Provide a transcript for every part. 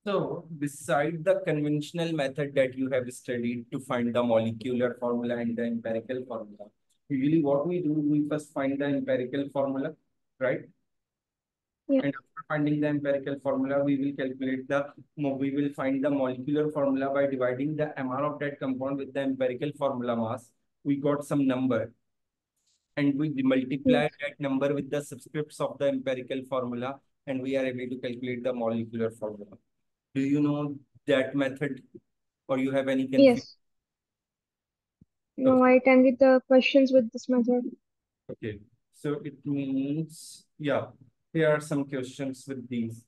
So, beside the conventional method that you have studied to find the molecular formula and the empirical formula, usually what we do, we first find the empirical formula, right? Yeah. And after finding the empirical formula, we will find the molecular formula by dividing the MR of that compound with the empirical formula mass. We got some number and we multiply Yes. that number with the subscripts of the empirical formula and we are able to calculate the molecular formula. Do you know that method or you have any confusion? Yes. Okay. No, I attended the questions with this method. Okay. So it means, yeah, here are some questions with these.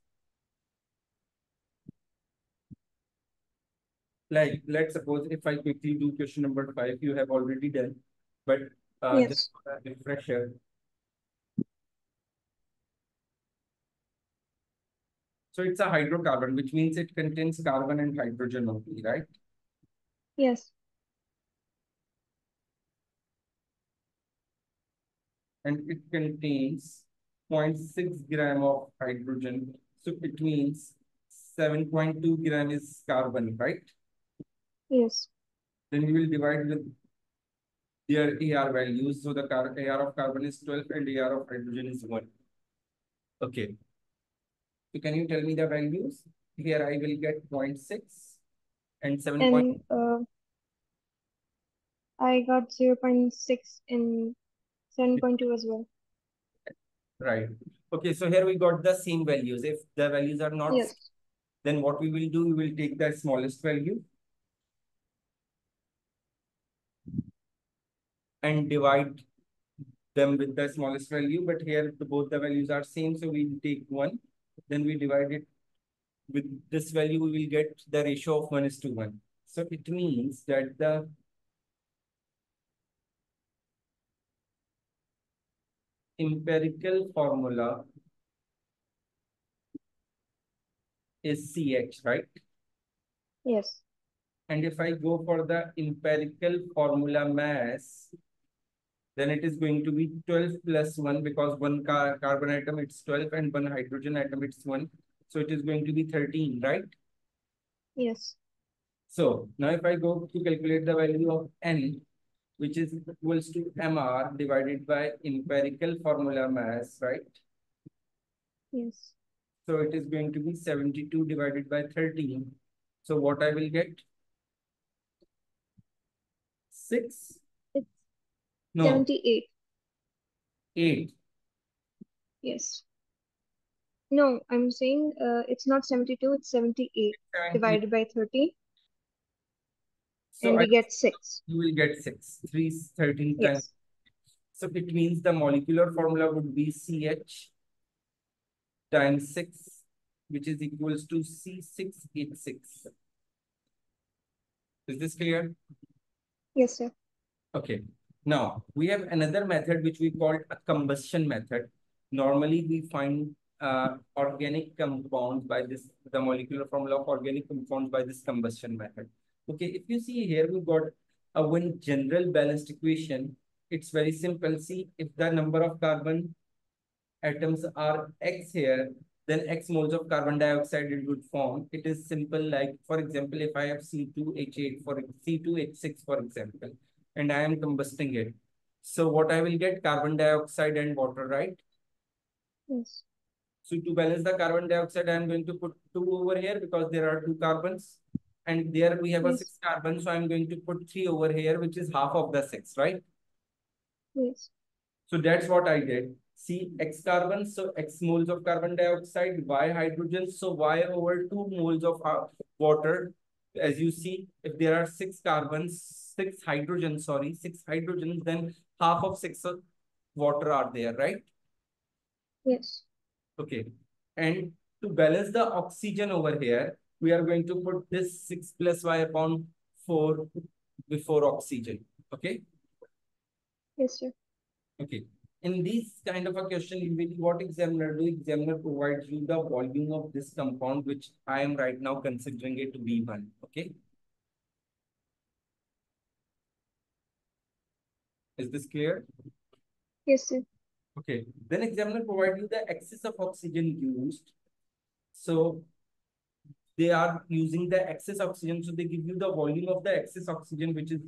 Like, let's suppose if I quickly do question number 5, you have already done, but just Yes. for a refresher. So it's a hydrocarbon, which means it contains carbon and hydrogen only, right? Yes. And it contains 0.6 gram of hydrogen. So it means 7.2 gram is carbon, right? Yes. Then you will divide with their AR values. So the AR of carbon is 12 and AR of hydrogen is 1. Okay. So can you tell me the values? Here I will get 0.6 and 7. And I got 0.6 and 7.2 as well. Right. Okay, so here we got the same values. If the values are not, Yes. then what we will do, we will take the smallest value and divide them with the smallest value. But here both the values are same, so we take 1. Then we divide it with this value, we will get the ratio of 1:1. So it means that the empirical formula is CH, right? Yes. And if I go for the empirical formula mass, then it is going to be 12 plus 1 because one carbon atom it's 12 and one hydrogen atom it's 1. So it is going to be 13, right? Yes. So now if I go to calculate the value of N, which is equals to MR divided by empirical formula mass, right? Yes. So it is going to be 72 divided by 13. So what I will get? 6? It's No, 78. 8. Yes. No, I'm saying it's not 72, it's 78 78. divided by 13, So and I we get 6. you will get 6. 3 is 13 times. Yes. So it means the molecular formula would be CH times 6, which is equals to C6H6. Is this clear? Yes, sir. Okay. Now, we have another method which we call a combustion method. Normally, we find organic compounds by this, the molecular formula of organic compounds by this combustion method. Okay, if you see here, we got a one general balanced equation. It's very simple. See, if the number of carbon atoms are X here, then X moles of carbon dioxide it would form. It is simple like, for example, if I have C2H8 for C2H6, for example, and I am combusting it. So what I will get carbon dioxide and water, right? Yes. So to balance the carbon dioxide, I am going to put 2 over here because there are 2 carbons. And there we have a Yes. 6 carbon. So I'm going to put 3 over here, which is half of the 6, right? Yes. So that's what I did. See, X carbon, so X moles of carbon dioxide, Y hydrogen, so Y over 2 moles of water. As you see, if there are 6 carbons, 6 hydrogens, sorry, 6 hydrogens, then half of 6 water are there, right? Yes. Okay. And to balance the oxygen over here, we are going to put this 6 plus Y upon 4 before oxygen. Okay. Yes, sir. Okay. In this kind of a question, usually what examiner provides you the volume of this compound, which I am right now considering it to be 1. Okay. Is this clear? Yes, sir. Okay. Then examiner provide you the excess of oxygen used. So they are using the excess oxygen. So they give you the volume of the excess oxygen, which is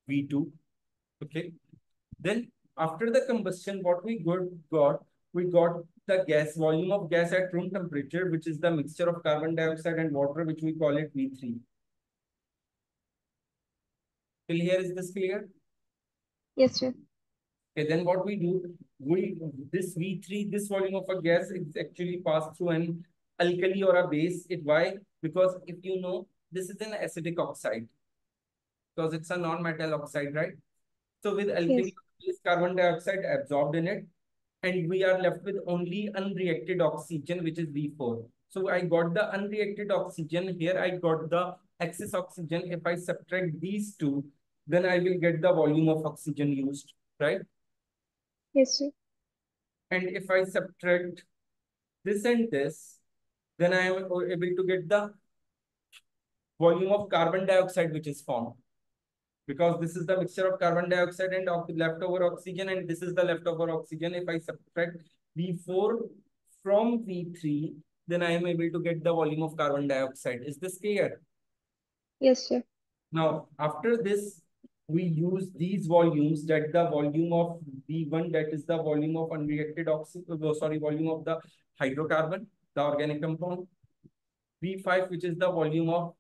V2. Okay. Then after the combustion, what we got the gas volume of gas at room temperature, which is the mixture of carbon dioxide and water, which we call it V3. Till here, is this clear? Yes, sir. Okay, then what we do, we this V3, this volume of a gas is actually passed through an alkali or a base. It why? Because if you know, this is an acidic oxide because it's a non-metal oxide, right? So with Yes. alkali, is carbon dioxide absorbed in it, and we are left with only unreacted oxygen, which is V4. So I got the unreacted oxygen here. I got the excess oxygen. If I subtract these two, then I will get the volume of oxygen used, right? Yes, sir. And if I subtract this and this, then I am able to get the volume of carbon dioxide which is formed. Because this is the mixture of carbon dioxide and of leftover oxygen, and this is the leftover oxygen. If I subtract V4 from V3, then I am able to get the volume of carbon dioxide. Is this clear? Yes, sir. Now, after this, we use these volumes, that the volume of V1, that is the volume of unreacted oxygen, sorry, volume of the hydrocarbon, the organic compound. V5, which is the volume of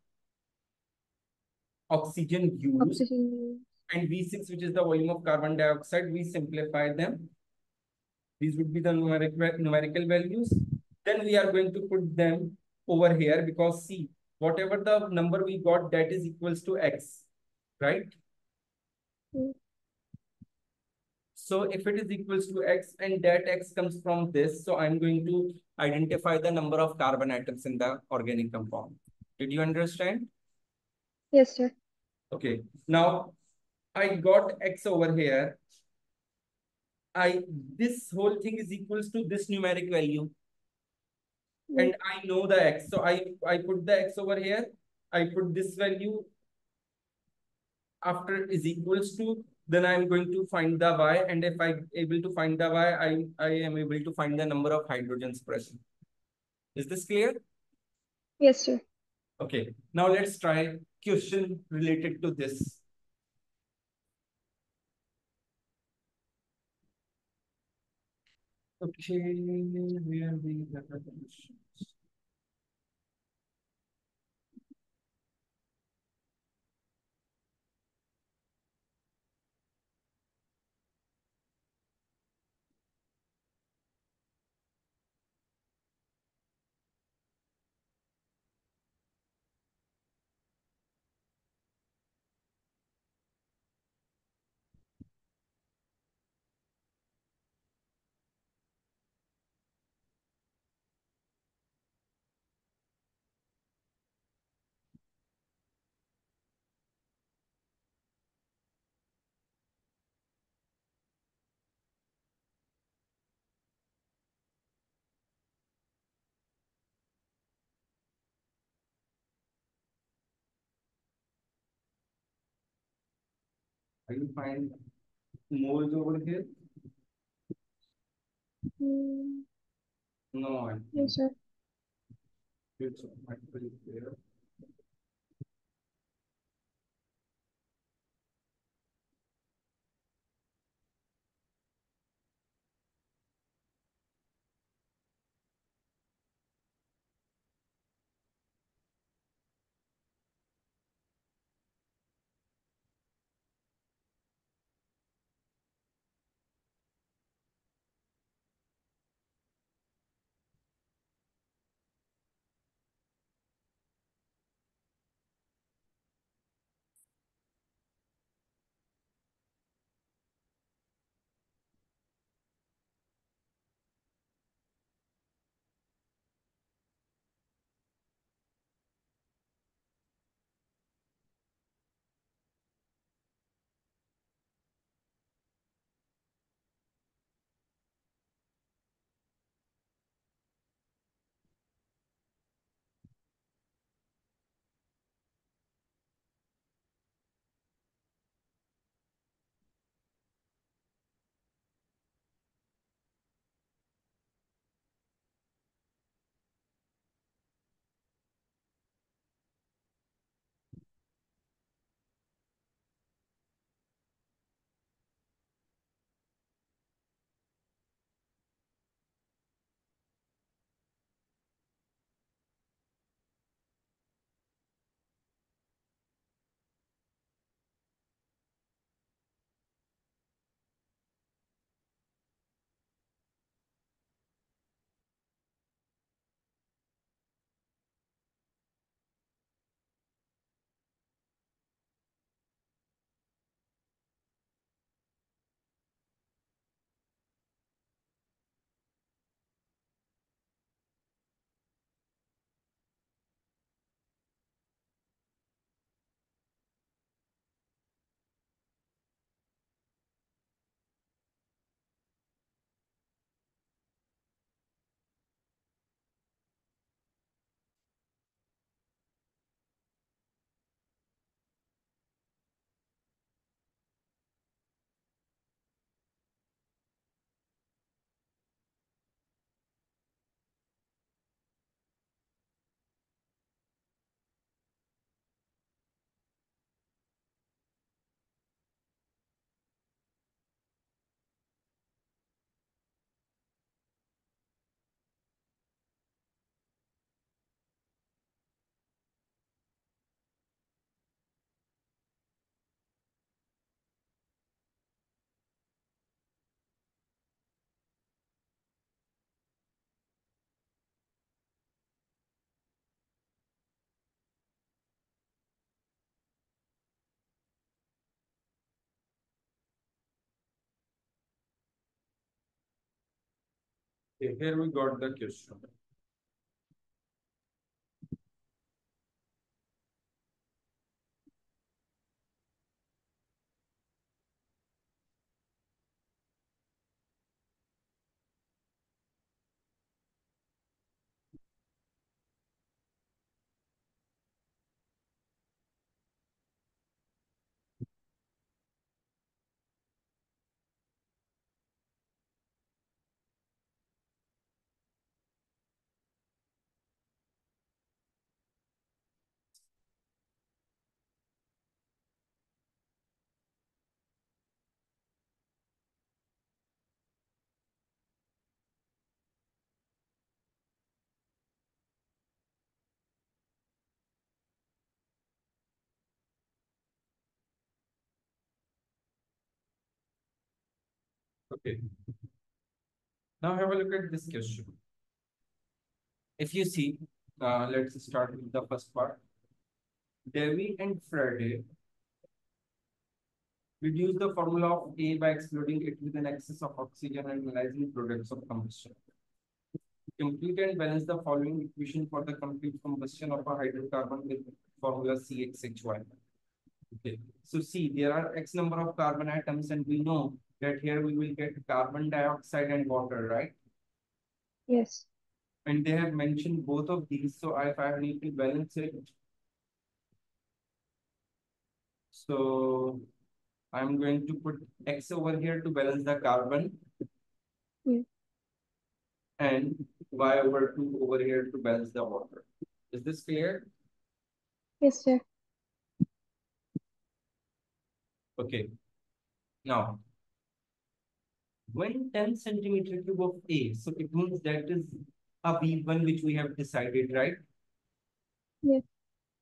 oxygen used, Oxygen. and V6, which is the volume of carbon dioxide. We simplify them. These would be the numerical values. Then we are going to put them over here because see, whatever the number we got, that is equals to X, right? Mm. So if it is equals to X and that X comes from this, so I'm going to identify the number of carbon atoms in the organic compound. Did you understand? Yes, sir. Okay. Now I got X over here. This whole thing is equals to this numeric value, Mm. and I know the X. So I put the X over here. I put this value after is equals to, then I'm going to find the Y, and if I able to find the Y, I am able to find the number of hydrogens present. Is this clear? Yes, sir. Okay. Now let's try question related to this. Okay, where we have the questions. Are you find moles over here? Mm. No, I Yes, think sir. it's actually there. Okay, here we got the question. Okay, now have a look at this question. If you see, let's start with the first part. Devi and Friday reduce the formula of A by exploding it with an excess of oxygen and analyzing products of combustion. Complete and balance the following equation for the complete combustion of a hydrocarbon with formula CXHY. Okay, so see, there are X number of carbon atoms, and we know that here we will get carbon dioxide and water, right? Yes. And they have mentioned both of these, so if I need to balance it, so I'm going to put X over here to balance the carbon Yeah. and Y over 2 over here to balance the water. Is this clear? Yes, sir. Okay. Now, when 10 centimeter cube of A, so it means that is a V1 which we have decided, right? Yes.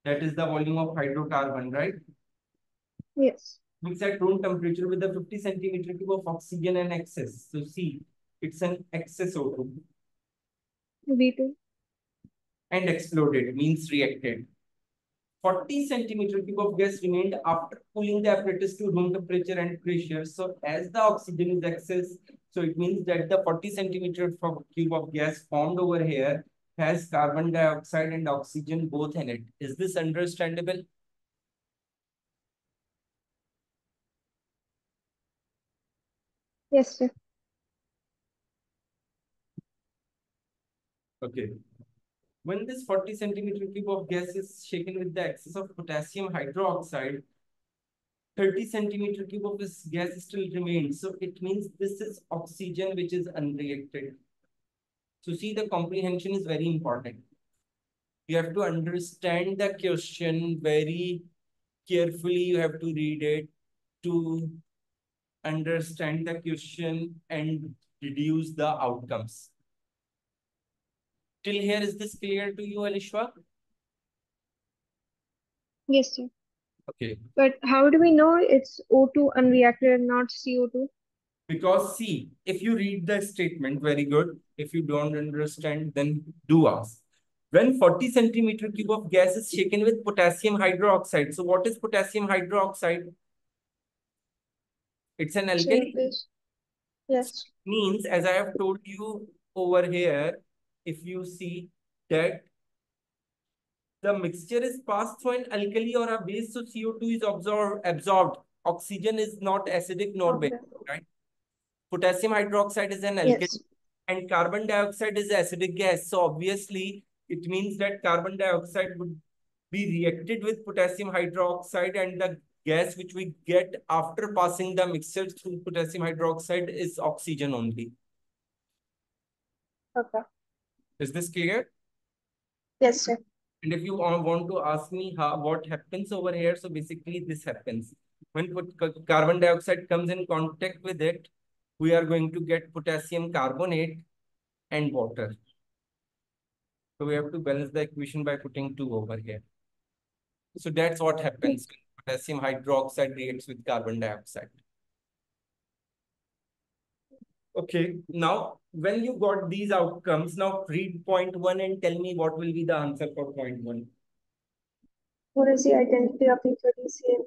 That is the volume of hydrocarbon, right? Yes. Mix at room temperature with the 50 centimeter cube of oxygen and excess. So see, it's an excess O2 V2. and exploded, means reacted. 40 centimeter cube of gas remained after cooling the apparatus to room temperature and pressure. So as the oxygen is excess, so it means that the 40 centimeter cube of gas formed over here has carbon dioxide and oxygen both in it. Is this understandable? Yes, sir. Okay. When this 40 centimeter cube of gas is shaken with the excess of potassium hydroxide, 30 centimeter cube of this gas still remains. So it means this is oxygen which is unreacted. So see, the comprehension is very important. You have to understand the question very carefully. You have to read it to understand the question and deduce the outcomes. Till here, is this clear to you, Alishwa? Yes, sir. Okay. But how do we know it's O2 unreacted and not CO2? Because see, if you read the statement, very good. If you don't understand, then do ask. When 40 centimeter cube of gas is shaken with potassium hydroxide. So what is potassium hydroxide? It's an Same alkali. place. Yes. Means, as I have told you over here, if you see that the mixture is passed through an alkali or a base, so CO2 is absorbed. Oxygen is not acidic nor basic, Okay. right? Potassium hydroxide is an alkali Yes. and carbon dioxide is acidic gas. So obviously, it means that carbon dioxide would be reacted with potassium hydroxide, and the gas which we get after passing the mixture through potassium hydroxide is oxygen only. Okay. Is this clear? Yes, sir. And if you want to ask me what happens over here, so basically this happens. When carbon dioxide comes in contact with it, we are going to get potassium carbonate and water. So we have to balance the equation by putting 2 over here. So that's what happens when potassium hydroxide reacts with carbon dioxide. Okay, now when you got these outcomes, now read point 1 and tell me what will be the answer for point 1. What is the identity of the 30 cm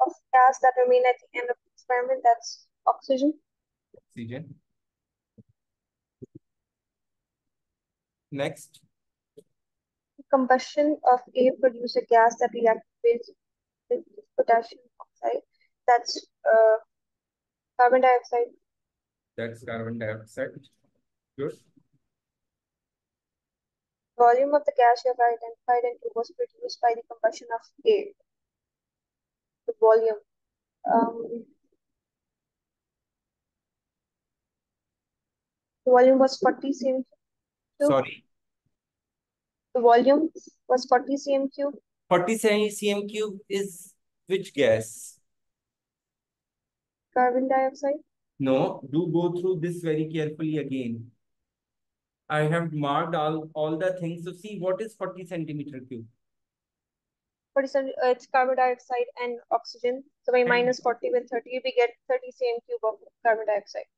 of gas that remain at the end of the experiment? That's oxygen. Oxygen. Next. Combustion of A produce a gas that reacts with potassium oxide. That's carbon dioxide. That's carbon dioxide. Good. Volume of the gas you have identified and was produced by the combustion of A. The volume. Um, the volume was 40 cm cube. Sorry. The volume was 40 cm cube. 40 cm cube is which gas? Carbon dioxide. No, do go through this very carefully again. I have marked all the things. So see, what is 40 centimeter cube? 40 it's carbon dioxide and oxygen. So by And minus 40 with 30, we get 30 cm cube of carbon dioxide.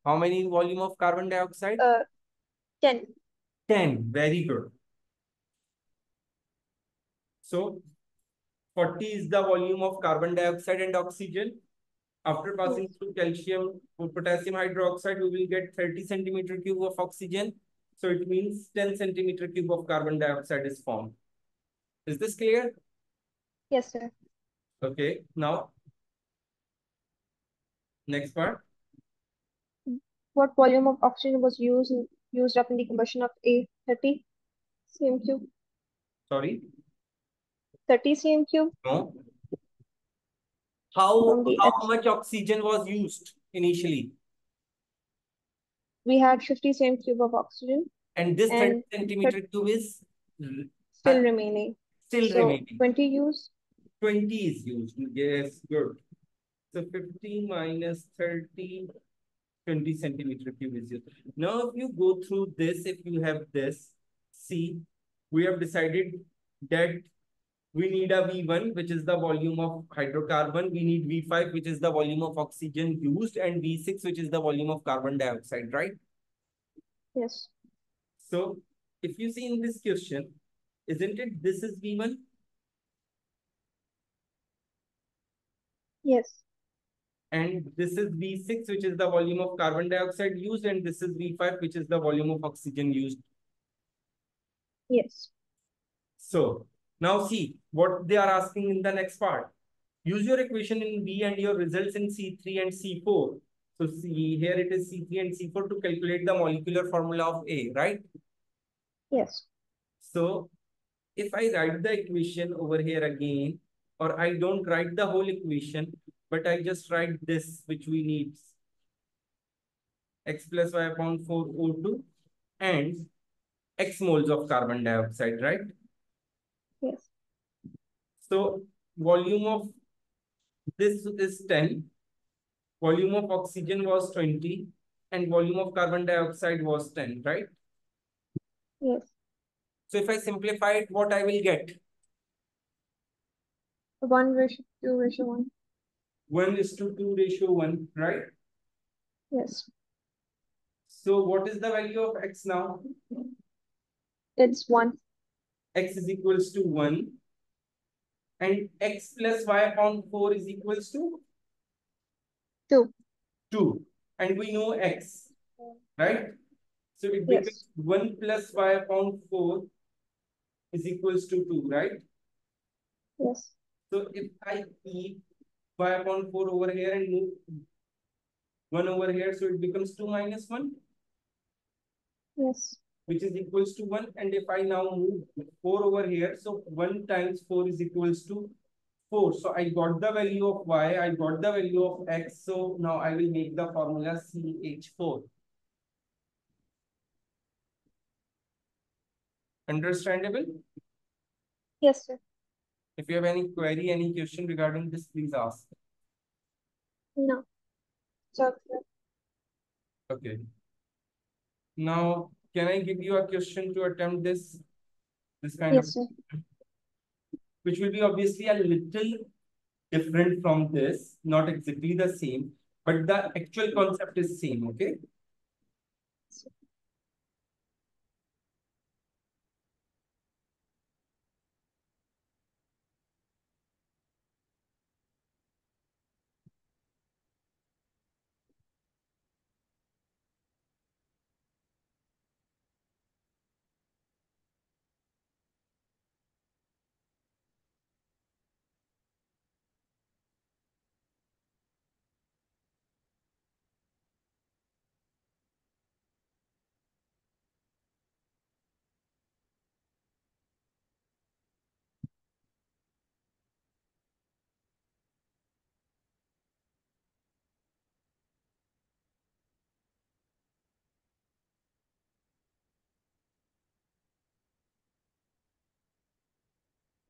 how many volume of carbon dioxide? 10. 10. Very good. So 40 is the volume of carbon dioxide and oxygen. After passing Yes. through calcium or potassium hydroxide, we will get 30 centimeter cube of oxygen. So it means 10 centimeter cube of carbon dioxide is formed. Is this clear? Yes, sir. Okay. Now, next part. What volume of oxygen was used up in the combustion of A? 30 cm cube. Sorry. 30 cm cube No. How from the how H. much oxygen was used initially? We had 50 cm cube of oxygen And this 30 and centimeter cube is still remaining. still So remaining. 20 used. 20 is used. Yes, good. So 50 minus 30, 20 centimeter cube is used. Now, if you go through this, if you have this, see, we have decided that we need a V1, which is the volume of hydrocarbon. We need V5, which is the volume of oxygen used, and V6, which is the volume of carbon dioxide, right? Yes. So if you see in this question, isn't it this is V1? Yes. And this is V6, which is the volume of carbon dioxide used, and this is V5, which is the volume of oxygen used. Yes. So now see what they are asking in the next part. Use your equation in B and your results in C3 and C4. So see here it is C3 and C4 to calculate the molecular formula of A, right? Yes. So if I write the equation over here again, or I don't write the whole equation, but I just write this, which we need x plus y upon 4 O2 and x moles of carbon dioxide, right? Yes. So volume of this is 10, volume of oxygen was 20, and volume of carbon dioxide was 10, right? Yes. So if I simplify it, what I will get? 1:2:1. 1 is to 2 ratio 1, right? Yes. So what is the value of x now? It's 1. X is equals to 1, and x plus y upon 4 is equals to 2. 2. And we know x, right? So it becomes Yes. 1 plus y upon 4 is equals to 2, right? Yes. So if I keep y upon 4 over here and move 1 over here, so it becomes 2 minus 1, Yes. which is equals to 1. And if I now move 4 over here, so 1 times 4 is equals to 4. So I got the value of y, I got the value of x. So now I will make the formula CH4. Understandable? Yes, sir. If you have any query, any question regarding this, please ask. No. So, Okay. Now, can I give you a question to attempt this kind of, yes, sir. which will be obviously a little different from this, not exactly the same, but the actual concept is same, okay?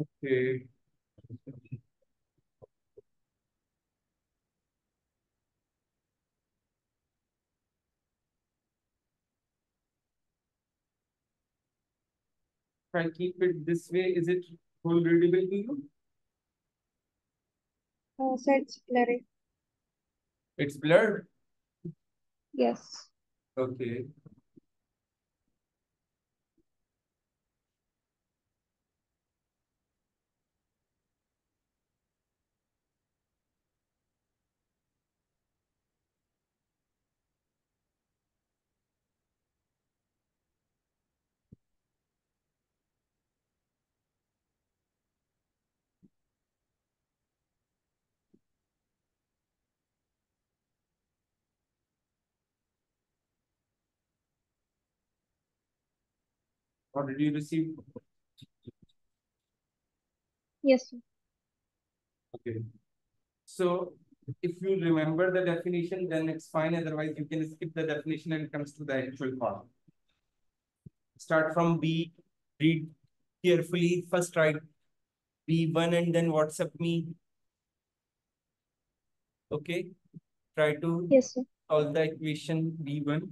Okay. If I keep it this way, is it full readable to you? So it's blurry. It's blurred. Yes. Okay. Or did you receive? Yes, sir. Okay. So if you remember the definition, then it's fine. Otherwise, you can skip the definition and comes to the actual part. Start from B, read carefully. First write B1 and then WhatsApp me. Okay. Try to Yes, sir. solve the equation B1.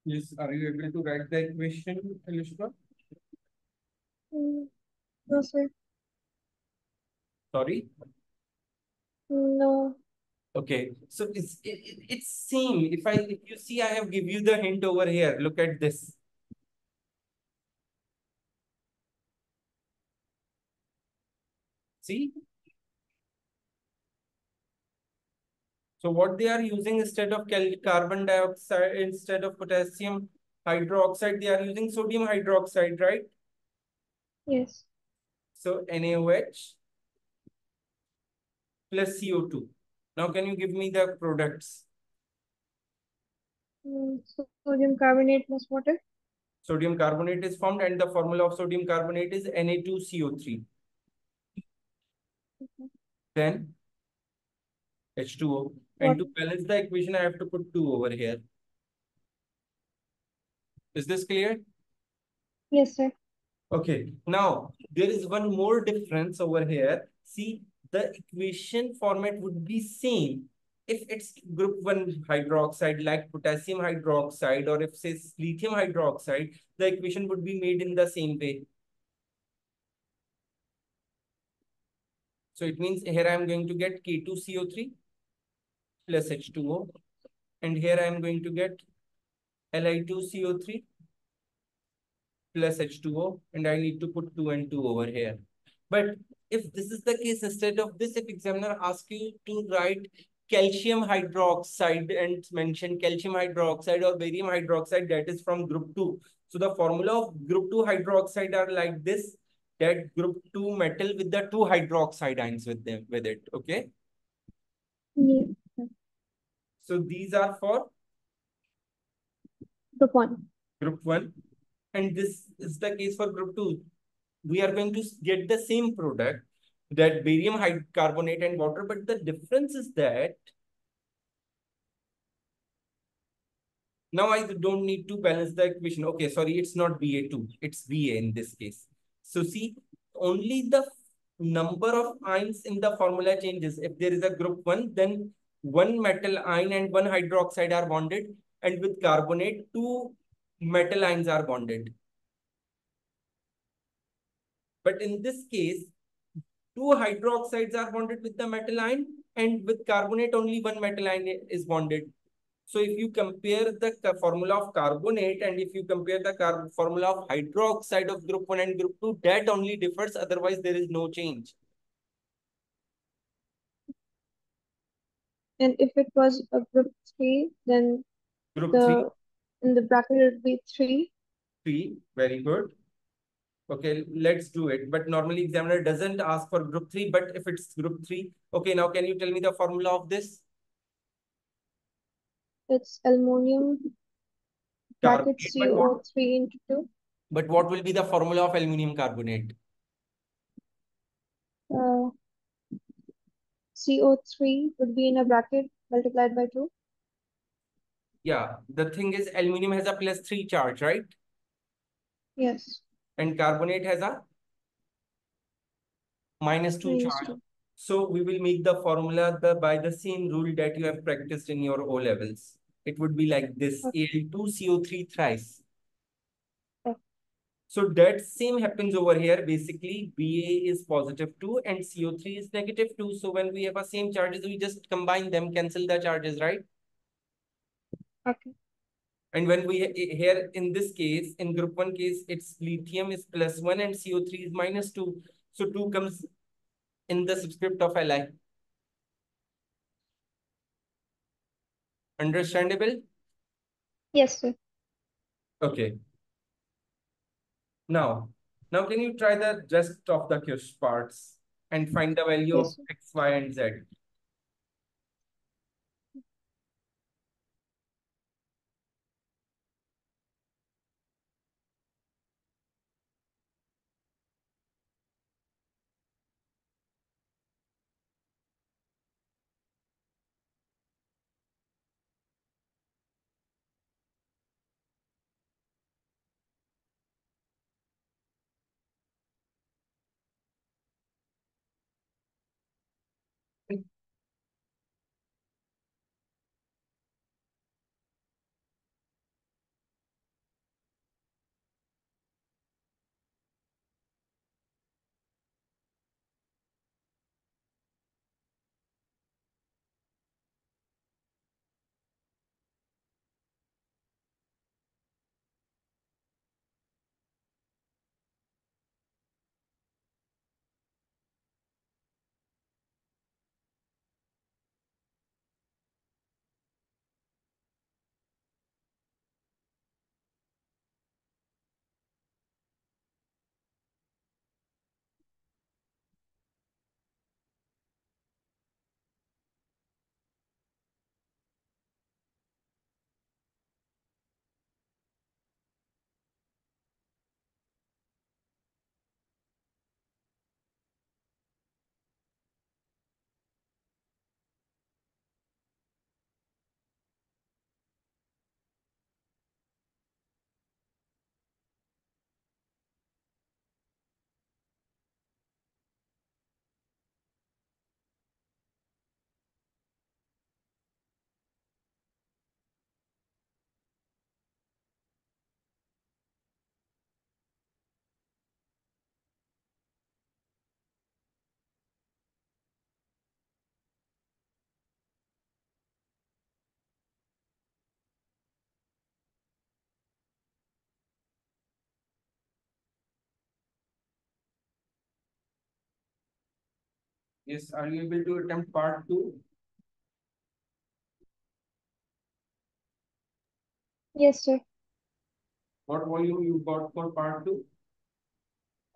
Yes. Are you able to write the equation, Anushka? Mm, no, sir. Sorry. No. Okay. So it's same. If you see, I have give you the hint over here. Look at this. See? So what they are using instead of carbon dioxide, instead of potassium hydroxide, they are using sodium hydroxide, right? Yes. So NaOH plus CO2. Now can you give me the products? Sodium carbonate plus water. Sodium carbonate is formed, and the formula of sodium carbonate is Na2CO3. Okay. Then H2O. And to Water. balance the equation, I have to put 2 over here. Is this clear? Yes, sir. Okay, now there is one more difference over here. See, the equation format would be same if it's group 1 hydroxide like potassium hydroxide, or if says lithium hydroxide, the equation would be made in the same way. So it means here I am going to get K2CO3 plus H2O, and here I am going to get Li2CO3 plus H2O, and I need to put 2 and 2 over here. But if this is the case, instead of this, if examiner asks you to write calcium hydroxide and mention calcium hydroxide or barium hydroxide, that is from group 2. So the formula of group 2 hydroxide are like this, that group 2 metal with the 2 hydroxide ions with it. Okay. Yeah. So these are for Group one. group 1. And this is the case for group 2. We are going to get the same product, that barium carbonate and water, but the difference is that now I don't need to balance the equation. Okay, sorry, it's not Ba2, it's Ba in this case. So see, only the number of ions in the formula changes. If there is a group 1, then one metal ion and one hydroxide are bonded, and with carbonate, two metal ions are bonded. But in this case, two hydroxides are bonded with the metal ion, and with carbonate, only one metal ion is bonded. So if you compare the formula of carbonate and if you compare the formula of hydroxide of group 1 and group 2, that only differs. Otherwise, there is no change. And if it was a group three, then Group 3, the in the bracket it would be three. 3, very good. Okay, let's do it. But normally examiner doesn't ask for group 3, but if it's group 3, okay, now can you tell me the formula of this? It's aluminum bracket Carbonate, but what? CO3 into 2. But what will be the formula of aluminum carbonate? Uh, CO3 would be in a bracket multiplied by 2. Yeah, the thing is aluminum has a +3 charge, right? Yes. And carbonate has a -2 Minus charge. 2. So we will make the formula by the same rule that you have practiced in your O levels. It would be like this, Okay. Al2CO3 thrice. Okay. So that same happens over here. Basically, Ba is +2 and CO3 is -2. So when we have a same charges, we just combine them, cancel the charges, right? Okay. And when we here in this case, in group 1 case, it's lithium is +1 and CO3 is -2. So 2 comes in the subscript of Li. Understandable? Yes, sir. Okay. Now can you try the rest of the question parts and find the value of Yes, sir. X, Y, and Z? Yes, are you able to attempt part two? Yes, sir. What volume you got for part two?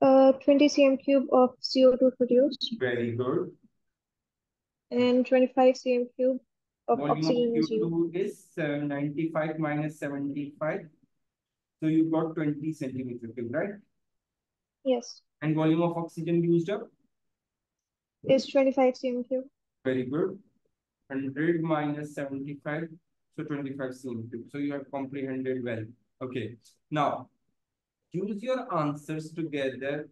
20 cm cube of CO2 produced Very good. and 25 cm cube of Volume of oxygen is used. Q2 is 95 minus 75. So you got 20 centimeter cube, right? Yes, And volume of oxygen used up? is 25 cm cube. Very good. 100 minus 75. So 25 cm cube. So you have comprehended well. Okay. Now, use your answers together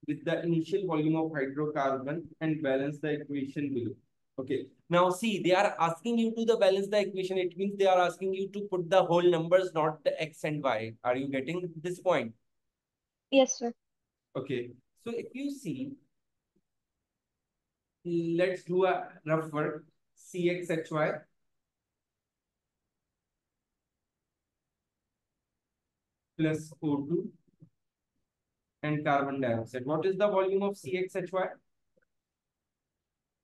with the initial volume of hydrocarbon and balance the equation below. Okay. Now see, they are asking you to the balance the equation. It means they are asking you to put the whole numbers, not the x and y. Are you getting this point? Yes, sir. Okay. So if you see, let's do a rough work. CXHY plus O2 and carbon dioxide. What is the volume of CXHY?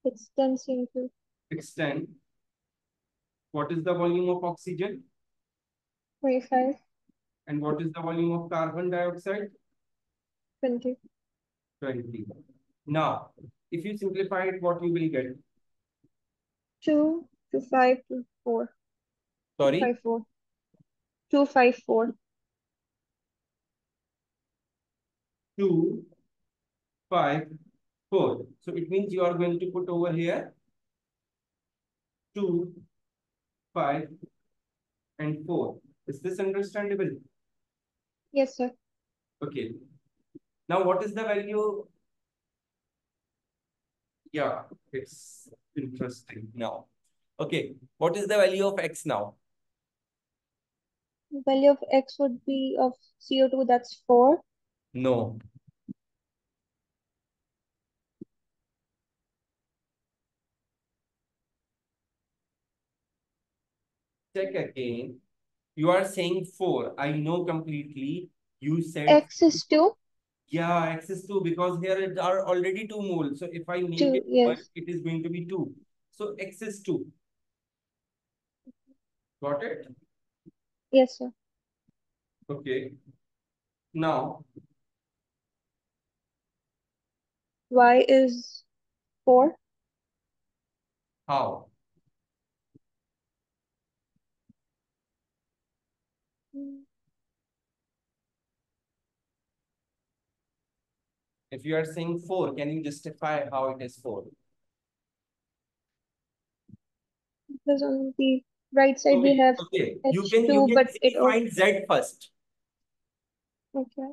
It's 10 cm cube. It's 10. What is the volume of oxygen? 25, And what is the volume of carbon dioxide? 20. 20. Now, if you simplify it, what you will get? 2 to 5 to 4. Sorry, 254. 254. 2, 5, 4. So it means you are going to put over here 2, 5, and 4. Is this understandable? Yes, sir. Okay. Now, what is the value? Yeah, it's interesting now. Okay. What is the value of X now? The value of X would be of CO2, that's 4. No. Check again. You are saying 4. I know completely. You said, X is 2. yeah, X is 2 because here it are already 2 moles. So if I make 2, it 1, yes. it is going to be 2. So X is 2. Got it? Yes, sir. Okay. Now, Y is 4. how? If you are saying 4, can you justify how it is 4? Because on the right side we Okay, have okay. You H2, can but it simply also, find Z first. okay.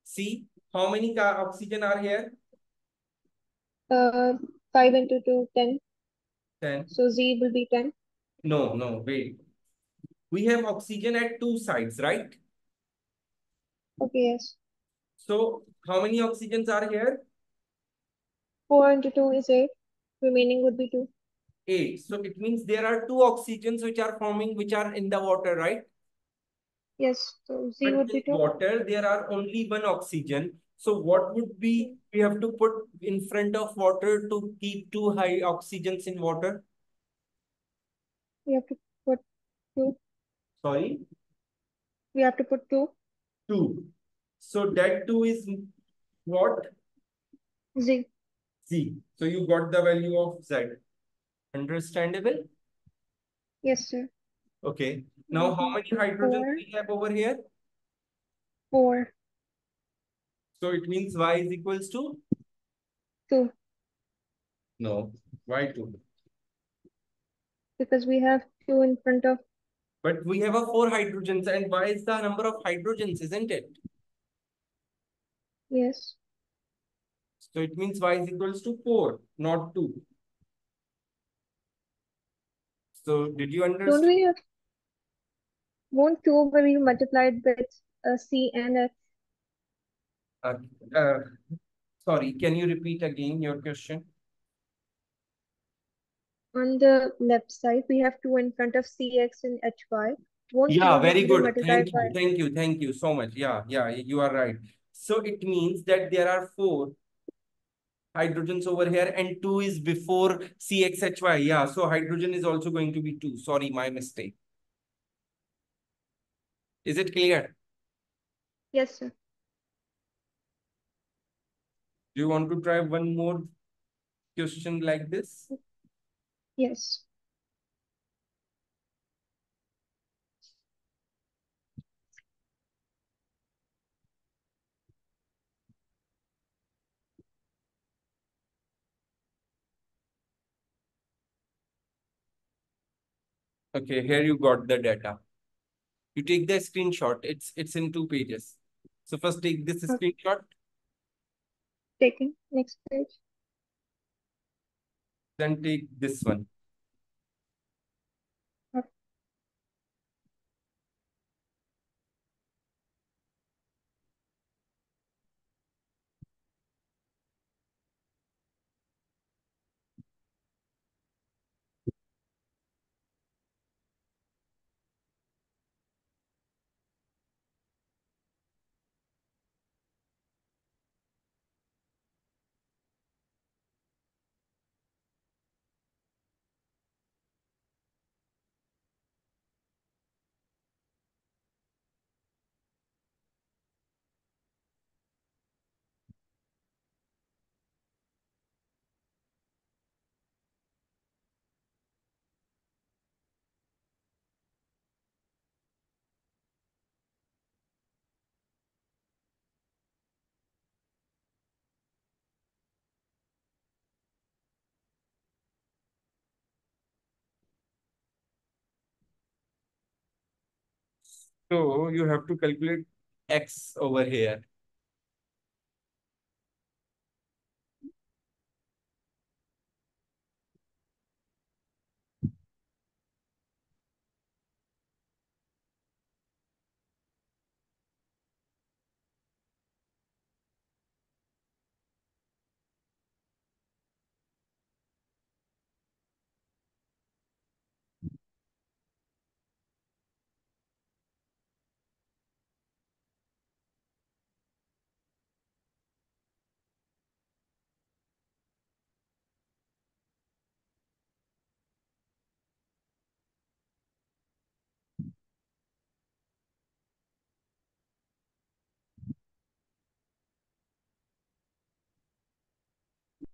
See how many oxygen are here? Uh, 5 into 2, 10. 10. So Z will be 10. No, no, wait. We have oxygen at two sides, right? Okay, yes. So how many oxygens are here? 4 into 2 is 8. Remaining would be 2. 8. So it means there are two oxygens which are forming, which are in the water, right? Yes, so Z But would in be 2. water, there are only one oxygen. So what would be Mm. we have to put in front of water to keep two high oxygens in water? We have to put 2. Sorry, We have to put 2. 2. So that 2 is what? Z. Z. So you got the value of Z. Understandable? Yes, sir. Okay. Will Now how be many hydrogens 4. we have over here? 4. So it means Y is equals to? 2. No, Y2. Because we have 2 in front of, But we have a 4 hydrogens and Y is the number of hydrogens, isn't it? yes. So it means Y is equals to 4, not 2. So did you Don't understand? we have, won't 2 be multiplied with C and H Uh, uh, Sorry, can you repeat again your question? on the left side? We have 2 in front of CX and HY. Won't Yeah, 2 very be good. multiplied Thank by, you. Thank you. Thank you so much. Yeah, yeah, you are right. So it means that there are 4 hydrogens over here, and 2 is before CXHY. Yeah, so hydrogen is also going to be 2. Sorry, my mistake. Is it clear? Yes, sir. Do you want to try one more question like this? Yes. Okay, here you got the data. You take the screenshot. It's in 2 pages. So first take this Okay. screenshot, Taking. Next page. then take this one. Okay. So you have to calculate X over here.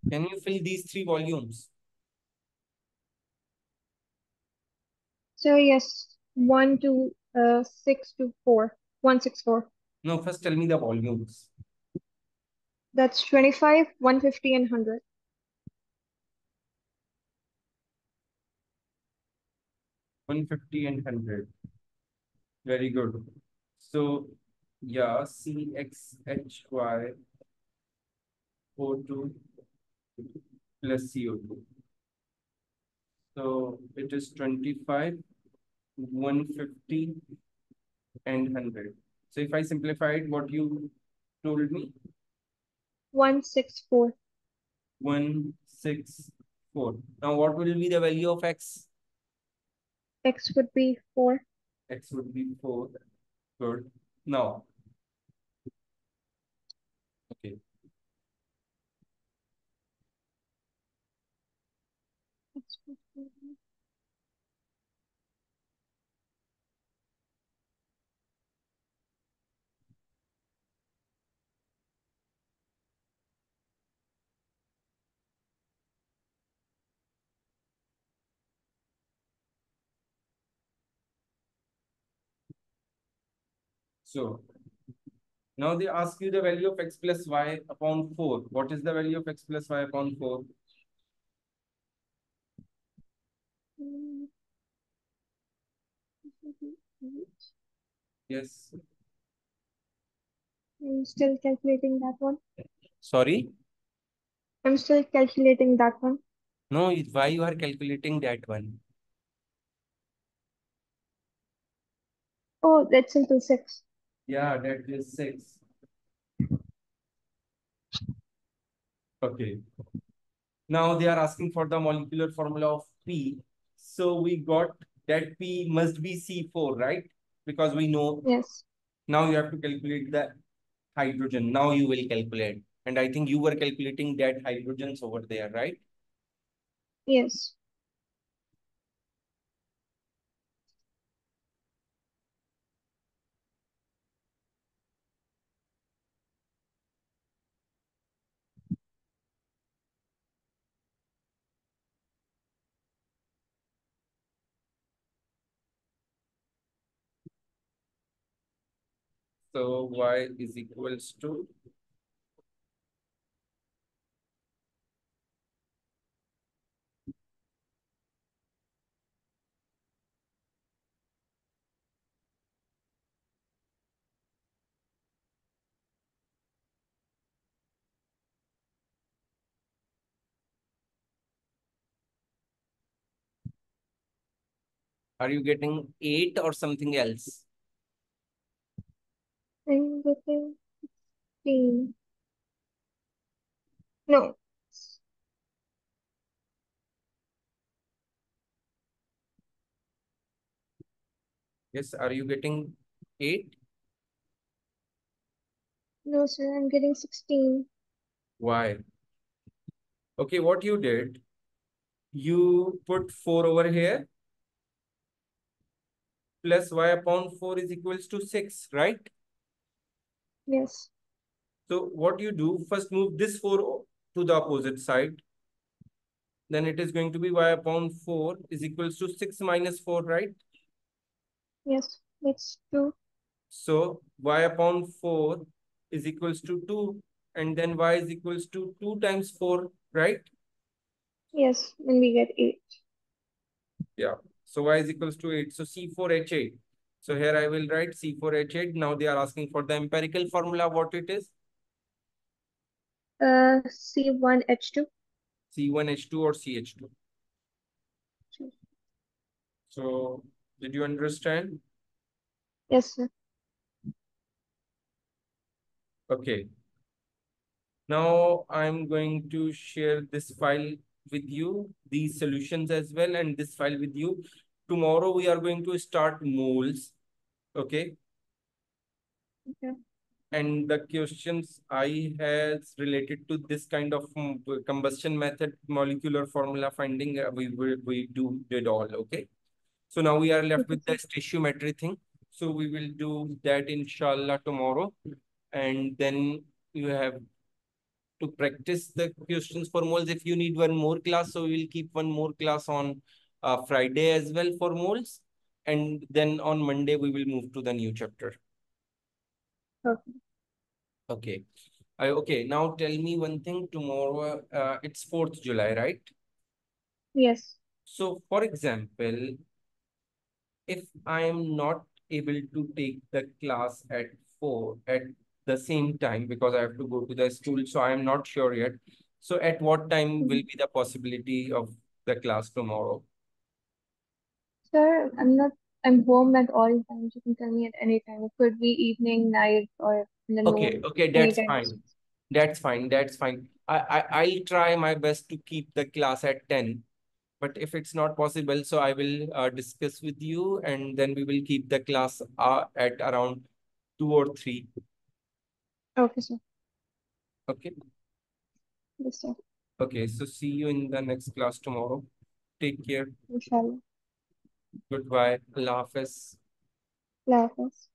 Can you fill these 3 volumes? So yes, 1 to 6 to 4. 164. No, first tell me the volumes. That's 25, 150, and 100. 150 and 100. Very good. So yeah, CXHY O2 plus CO2. So it is 25, 150, and 100. So if I simplify it, what you told me? 164. 164. Now what will be the value of X? X would be 4. X would be 4. Good. Now, okay. X would be- So now they ask you the value of X plus Y upon 4. What is the value of X plus Y upon 4? Mm, Yes. I'm still calculating that one. Sorry? I'm still calculating that one. No, why you are calculating that one? Oh, that's simple 6. Yeah, that is 6. Okay. Now they are asking for the molecular formula of P. So we got that P must be C4, right? Because we know Yes. now you have to calculate the hydrogen. Now you will calculate. And I think you were calculating dead hydrogens over there, right? Yes. So y is equals to, are you getting 8 or something else? I'm getting 16. No. Yes, are you getting 8? No, sir, I'm getting 16. Why? Okay, what you did, you put 4 over here, plus y upon 4 is equals to 6, right? Yes. So what you do, first move this 4 to the opposite side. Then it is going to be y upon 4 is equals to 6 minus 4, right? Yes. It's 2. So y upon 4 is equals to 2. And then y is equals to 2 times 4, right? Yes. And we get 8. Yeah. So y is equals to 8. So C4H8. So here I will write C4H8. Now they are asking for the empirical formula, what it is. C1H2. C1H2 or CH2. So did you understand? Yes, sir. Okay. Now I'm going to share this file with you, these solutions as well, and this file with you. Tomorrow we are going to start moles. Okay. Okay. And the questions I has related to this kind of combustion method, molecular formula finding, we did all. Okay. So now we are left Okay, with the sir. stoichiometry thing. So we will do that inshallah tomorrow. And then you have to practice the questions for moles. If you need one more class, so we will keep one more class on Friday as well for moles. And then on Monday, we will move to the new chapter. Okay. Okay. Okay, now tell me one thing. Tomorrow, it's 4th July, right? Yes. So, for example, if I am not able to take the class at 4 at the same time because I have to go to the school, so I am not sure yet. So, at what time will Mhm. be the possibility of the class tomorrow? Sir, I'm home at all times. You can tell me at any time. It could be evening, night, or in the Okay, noon. okay, that's Anytime is fine. That's fine. That's fine. I'll try my best to keep the class at 10. But if it's not possible, so I will discuss with you and then we will keep the class at around 2 or 3. okay, sir. Okay. Yes, sir. Okay. So see you in the next class tomorrow. Take care. Inshallah. Goodbye. Allah Hafiz. Allah Hafiz.